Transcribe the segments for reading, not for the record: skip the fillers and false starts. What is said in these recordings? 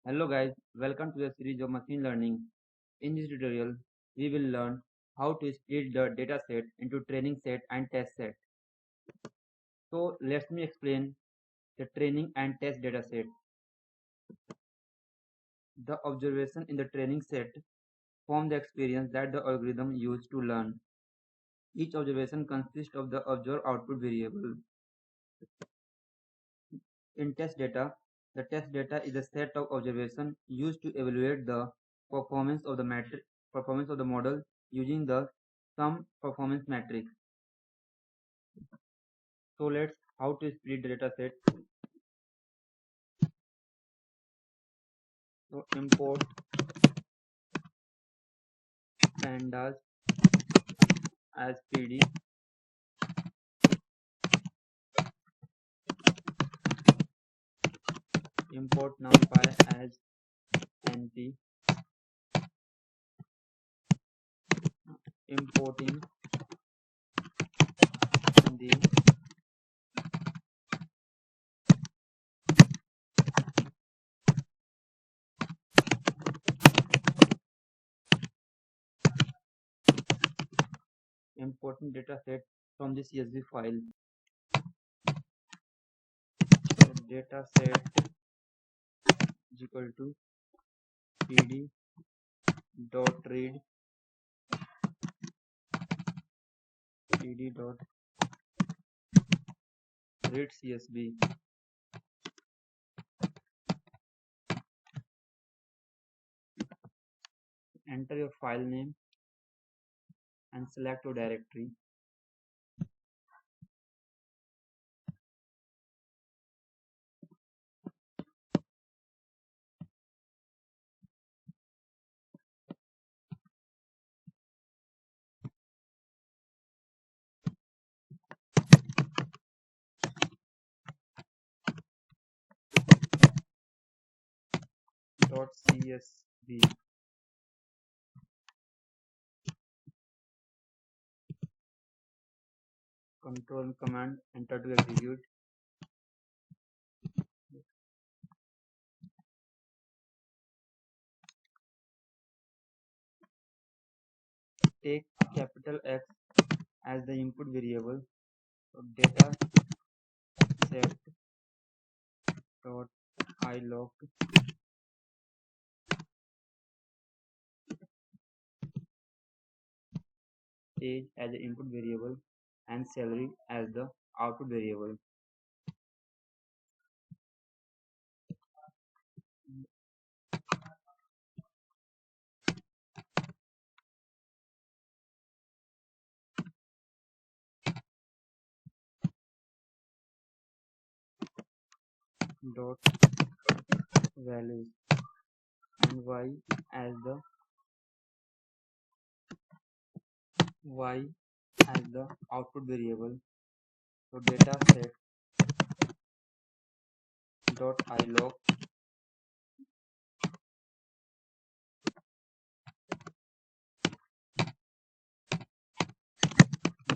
Hello guys, welcome to the series of machine learning. In this tutorial, we will learn how to split the dataset into training set and test set. So let me explain the training and test dataset. The observation in the training set form the experience that the algorithm used to learn. Each observation consists of the observed output variable. In test data, the test data is a set of observations used to evaluate the performance of the model using the sum performance matrix. So let's how to split the data set. So import pandas as pd, import numpy as np, importing the importing data set from the CSV file. So data set is equal to pd dot read dot read csv. Enter your file name and select your directory. .csv. Control command enter to execute. Take capital X as the input variable. So data set dot ilog age as the input variable and salary as the output variable. Dot values and y as the output variable. So data set dot ilog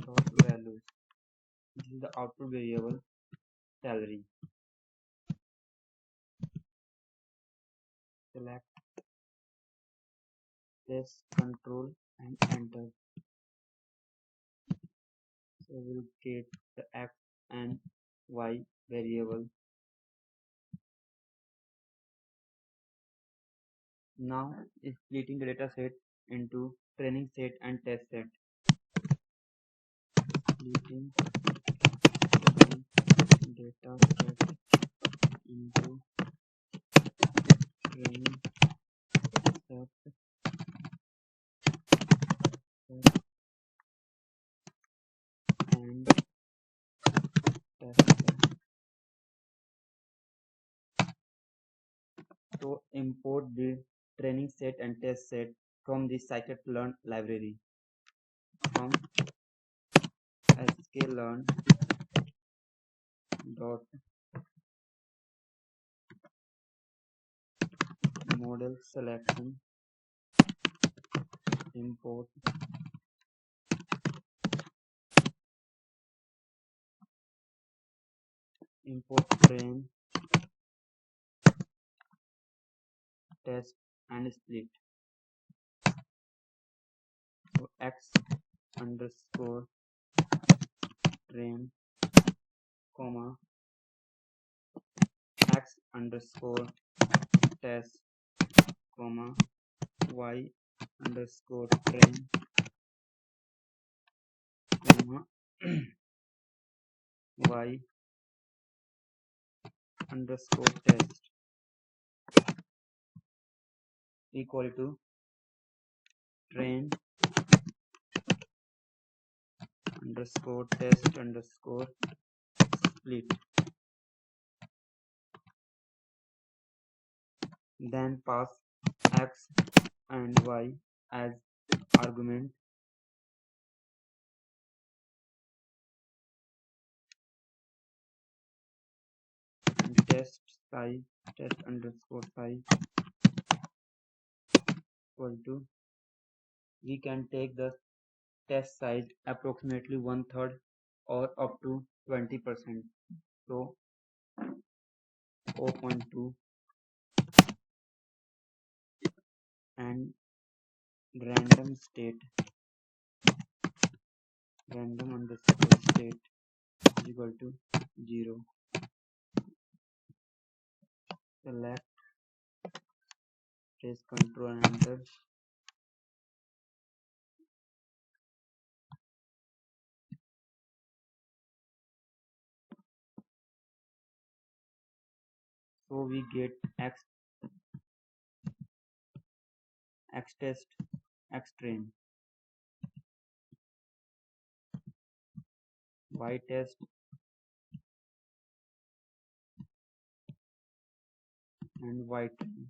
dot values. This is the output variable salary. Select press control and enter. So we'll get the x and y variable. Now splitting the data set into training set and test set. Splitting the data set into training set and test set. So import the training set and test set from the scikit-learn library. From sklearn dot model selection import train test and split. So x underscore train comma x underscore test comma y underscore train comma y underscore test equal to train underscore test underscore split. Then pass x and y as argument and test size test underscore size equal to, we can take the test size approximately 1/3 or up to 20%. So 0.2 and random state random underscore state is equal to 0. Select, press Ctrl and Enter. So we get x test, x train, y test, and y train.